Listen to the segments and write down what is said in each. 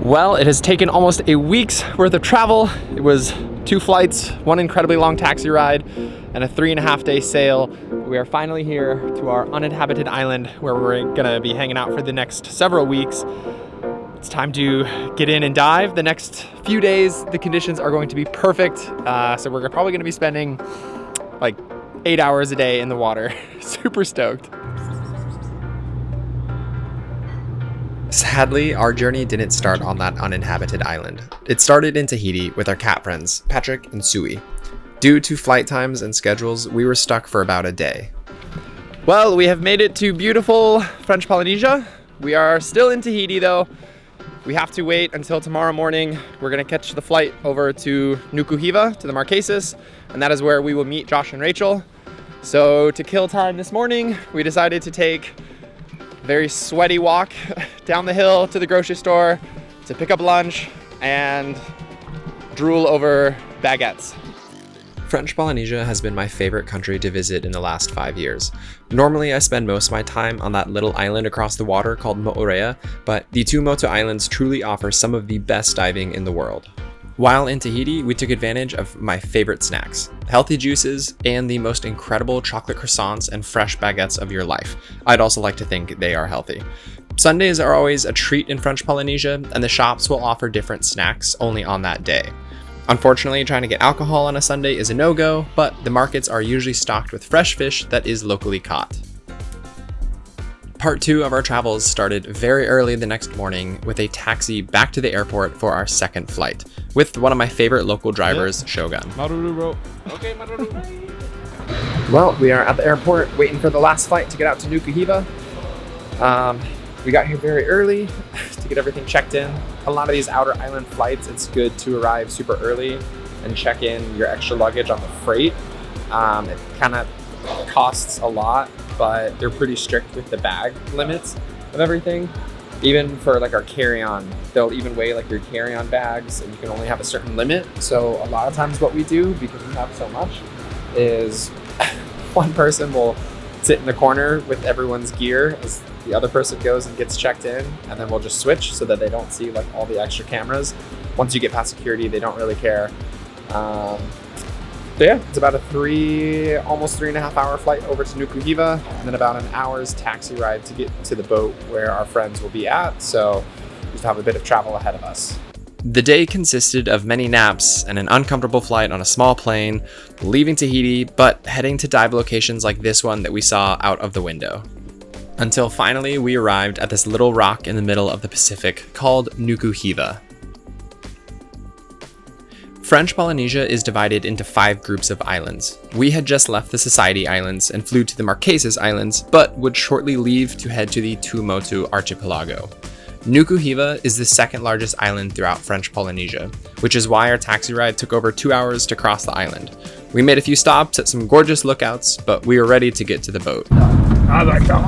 Well, it has taken almost a week's worth of travel. It was 2 flights, 1 incredibly long taxi ride, and a 3.5-day sail. We are finally here to our uninhabited island where we're gonna be hanging out for the next several weeks. It's time to get in and dive. The next few days, the conditions are going to be perfect. So we're probably gonna be spending like 8 hours a day in the water. Super stoked. Sadly, our journey didn't start on that uninhabited island. It started in Tahiti with our cat friends, Patrick and Sui. Due to flight times and schedules, we were stuck for about a day. Well, we have made it to beautiful French Polynesia. We are still in Tahiti though. We have to wait until tomorrow morning. We're gonna catch the flight over to Nukuhiva, to the Marquesas, and that is where we will meet Josh and Rachel. So to kill time this morning, we decided to take very sweaty walk down the hill to the grocery store to pick up lunch and drool over baguettes. French Polynesia has been my favorite country to visit in the last 5 years. Normally, I spend most of my time on that little island across the water called Moorea, but the Tuamotu Islands truly offer some of the best diving in the world. While in Tahiti, we took advantage of my favorite snacks, healthy juices, and the most incredible chocolate croissants and fresh baguettes of your life. I'd also like to think they are healthy. Sundays are always a treat in French Polynesia, and the shops will offer different snacks only on that day. Unfortunately, trying to get alcohol on a Sunday is a no-go, but the markets are usually stocked with fresh fish that is locally caught. Part 2 of our travels started very early the next morning with a taxi back to the airport for our second flight, with one of my favorite local drivers, Shogun. Maruru, bro. Okay, Maruru. Well, we are at the airport waiting for the last flight to get out to Nukuhiva. We got here very early to get everything checked in. A lot of these outer island flights, it's good to arrive super early and check in your extra luggage on the freight. It kind of costs a lot, but they're pretty strict with the bag limits of everything. Even for like our carry-on, they'll even weigh like your carry-on bags and you can only have a certain limit. So a lot of times what we do, because we have so much, is one person will sit in the corner with everyone's gear as the other person goes and gets checked in, and then we'll just switch so that they don't see like all the extra cameras. Once you get past security, they don't really care. So yeah, it's about a almost 3.5 hour flight over to Nukuhiva, and then about an hour's taxi ride to get to the boat where our friends will be at. So we just have a bit of travel ahead of us. The day consisted of many naps and an uncomfortable flight on a small plane, leaving Tahiti, but heading to dive locations like this one that we saw out of the window. Until finally we arrived at this little rock in the middle of the Pacific called Nukuhiva. French Polynesia is divided into 5 groups of islands. We had just left the Society Islands and flew to the Marquesas Islands, but would shortly leave to head to the Tuamotu Archipelago. Nukuhiva is the second largest island throughout French Polynesia, which is why our taxi ride took over 2 hours to cross the island. We made a few stops at some gorgeous lookouts, but we were ready to get to the boat. Ah d'accord.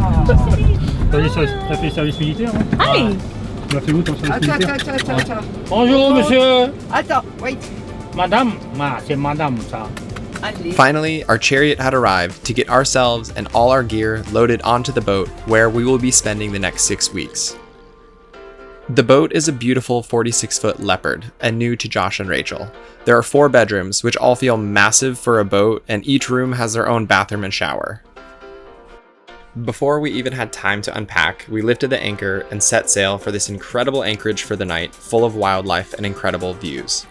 T'as fait service militaire, hein? Hi. Tu as fait où ton service militaire? Attends. Bonjour monsieur. Attends, wait. Madame. C'est madame ça. Allez. Finally, our chariot had arrived to get ourselves and all our gear loaded onto the boat where we will be spending the next 6 weeks. The boat is a beautiful 46-foot Leopard and new to Josh and Rachel. There are 4 bedrooms, which all feel massive for a boat, and each room has their own bathroom and shower. Before we even had time to unpack, we lifted the anchor and set sail for this incredible anchorage for the night, full of wildlife and incredible views.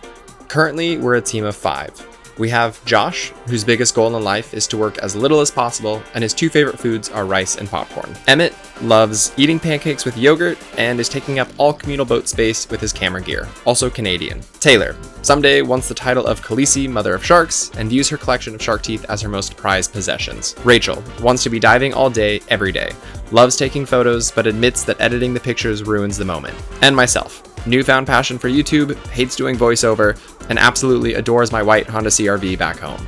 Currently, we're a team of 5. We have Josh, whose biggest goal in life is to work as little as possible, and his 2 favorite foods are rice and popcorn. Emmett loves eating pancakes with yogurt and is taking up all communal boat space with his camera gear, also Canadian. Taylor someday wants the title of Khaleesi, Mother of Sharks, and views her collection of shark teeth as her most prized possessions. Rachel wants to be diving all day, every day, loves taking photos, but admits that editing the pictures ruins the moment. And myself, newfound passion for YouTube, hates doing voiceover, and absolutely adores my white Honda CR-V back home.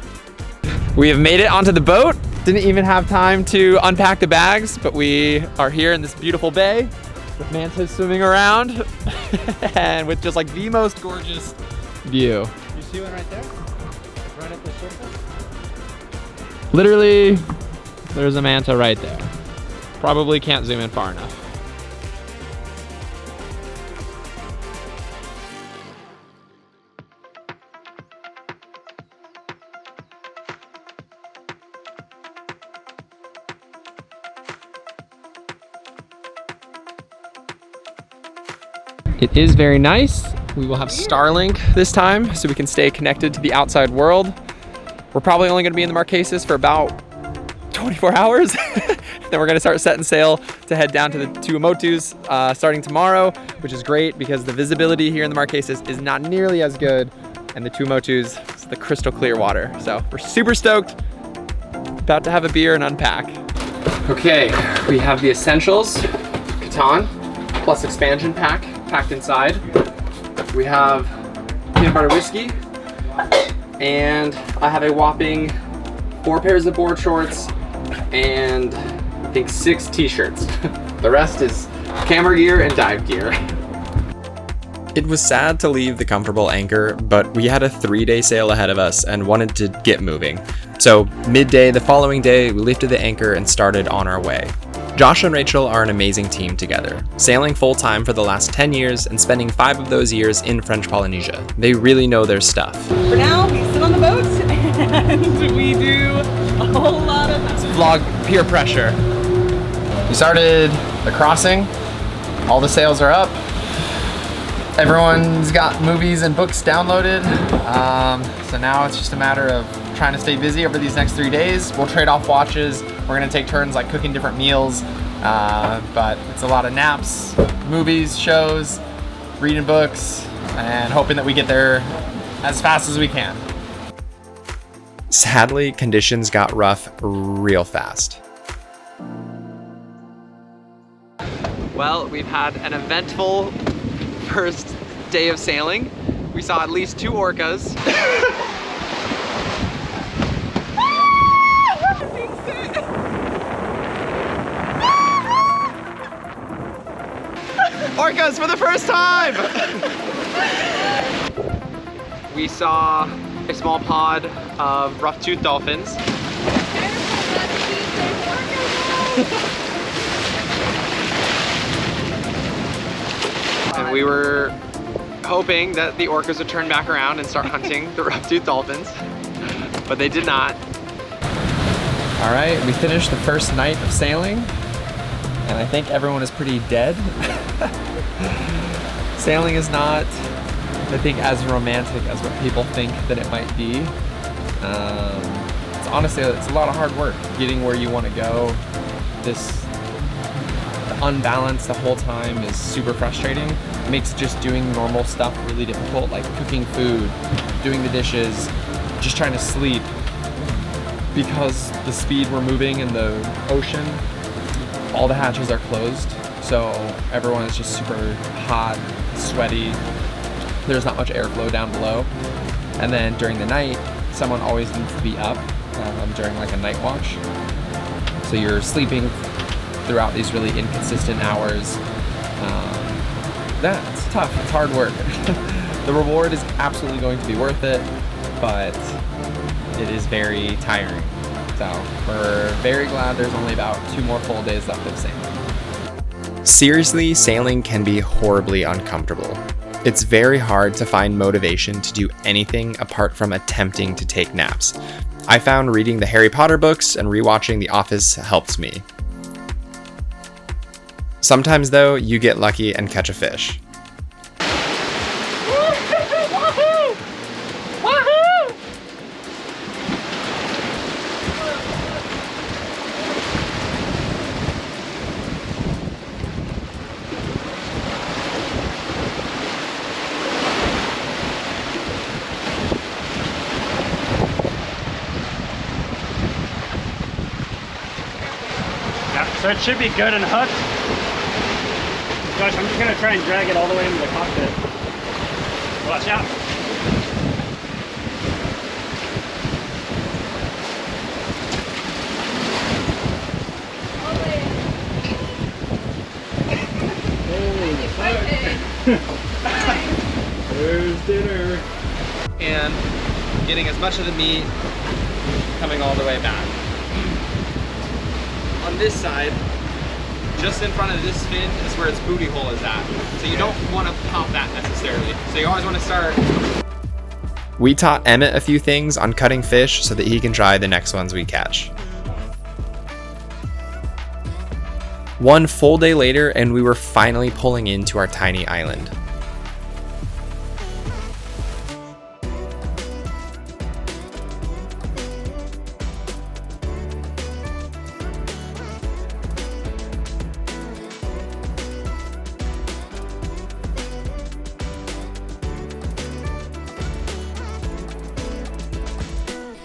We have made it onto the boat. Didn't even have time to unpack the bags, but we are here in this beautiful bay with mantas swimming around and with just like the most gorgeous view. You see one right there? Right at the surface? Literally, there's a manta right there. Probably can't zoom in far enough. It is very nice. We will have Starlink this time so we can stay connected to the outside world. We're probably only gonna be in the Marquesas for about 24 hours. Then we're gonna start setting sail to head down to the Tuamotus starting tomorrow, which is great because the visibility here in the Marquesas is not nearly as good, and the Tuamotus is the crystal clear water. So we're super stoked. About to have a beer and unpack. Okay, we have the essentials, Catan plus expansion pack packed inside. We have peanut butter whiskey, and I have a whopping 4 pairs of board shorts and I think 6 t-shirts. The rest is camera gear and dive gear. It was sad to leave the comfortable anchor, but we had a 3-day sail ahead of us and wanted to get moving. So midday the following day, we lifted the anchor and started on our way. Josh and Rachel are an amazing team together, sailing full-time for the last 10 years and spending 5 of those years in French Polynesia. They really know their stuff. For now, we sit on the boat and we do a whole lot of Vlog peer pressure. We started the crossing, all the sails are up. Everyone's got movies and books downloaded. So now it's just a matter of trying to stay busy over these next 3 days. We'll trade off watches. We're gonna take turns like cooking different meals, but it's a lot of naps, movies, shows, reading books, and hoping that we get there as fast as we can. Sadly, conditions got rough real fast. Well, we've had an eventful first day of sailing. We saw at least 2 orcas. Orcas for the first time! We saw a small pod of rough-toothed dolphins. And we were hoping that the orcas would turn back around and start hunting the rough-toothed dolphins, but they did not. All right, we finished the first night of sailing, and I think everyone is pretty dead. Sailing is not, I think, as romantic as what people think that it might be. It's honestly, it's a lot of hard work getting where you want to go. The unbalance the whole time is super frustrating. It makes just doing normal stuff really difficult, like cooking food, doing the dishes, just trying to sleep. Because the speed we're moving in the ocean, all the hatches are closed, so everyone is just super hot, sweaty. There's not much airflow down below. And then during the night, someone always needs to be up during like a night watch. So you're sleeping throughout these really inconsistent hours. It's tough, it's hard work. The reward is absolutely going to be worth it, but it is very tiring. So we're very glad there's only about 2 more full days left of sailing. Seriously, sailing can be horribly uncomfortable. It's very hard to find motivation to do anything apart from attempting to take naps. I found reading the Harry Potter books and rewatching The Office helps me. Sometimes though, you get lucky and catch a fish. So it should be good and hooked. Josh, I'm just gonna try and drag it all the way into the cockpit. Watch out. There's dinner. And getting as much of the meat coming all the way back. On this side, just in front of this fin is where its booty hole is at. So you don't want to pop that necessarily. So you always want to start. We taught Emmett a few things on cutting fish so that he can try the next ones we catch. One full day later and we were finally pulling into our tiny island.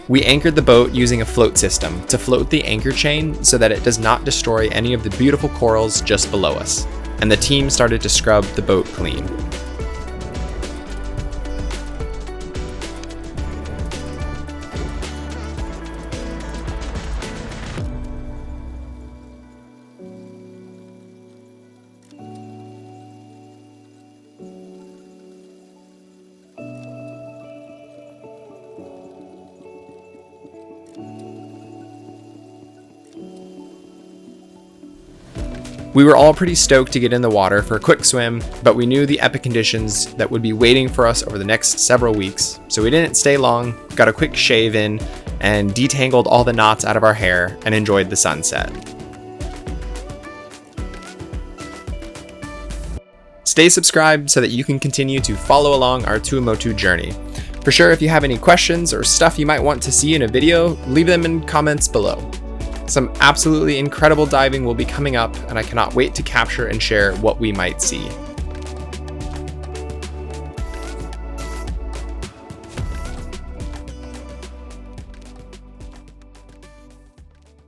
We anchored the boat using a float system to float the anchor chain so that it does not destroy any of the beautiful corals just below us, and the team started to scrub the boat clean. We were all pretty stoked to get in the water for a quick swim, but we knew the epic conditions that would be waiting for us over the next several weeks, so we didn't stay long, got a quick shave in, and detangled all the knots out of our hair and enjoyed the sunset. Stay subscribed so that you can continue to follow along our Tuamotu journey. For sure, if you have any questions or stuff you might want to see in a video, leave them in comments below. Some absolutely incredible diving will be coming up, and I cannot wait to capture and share what we might see.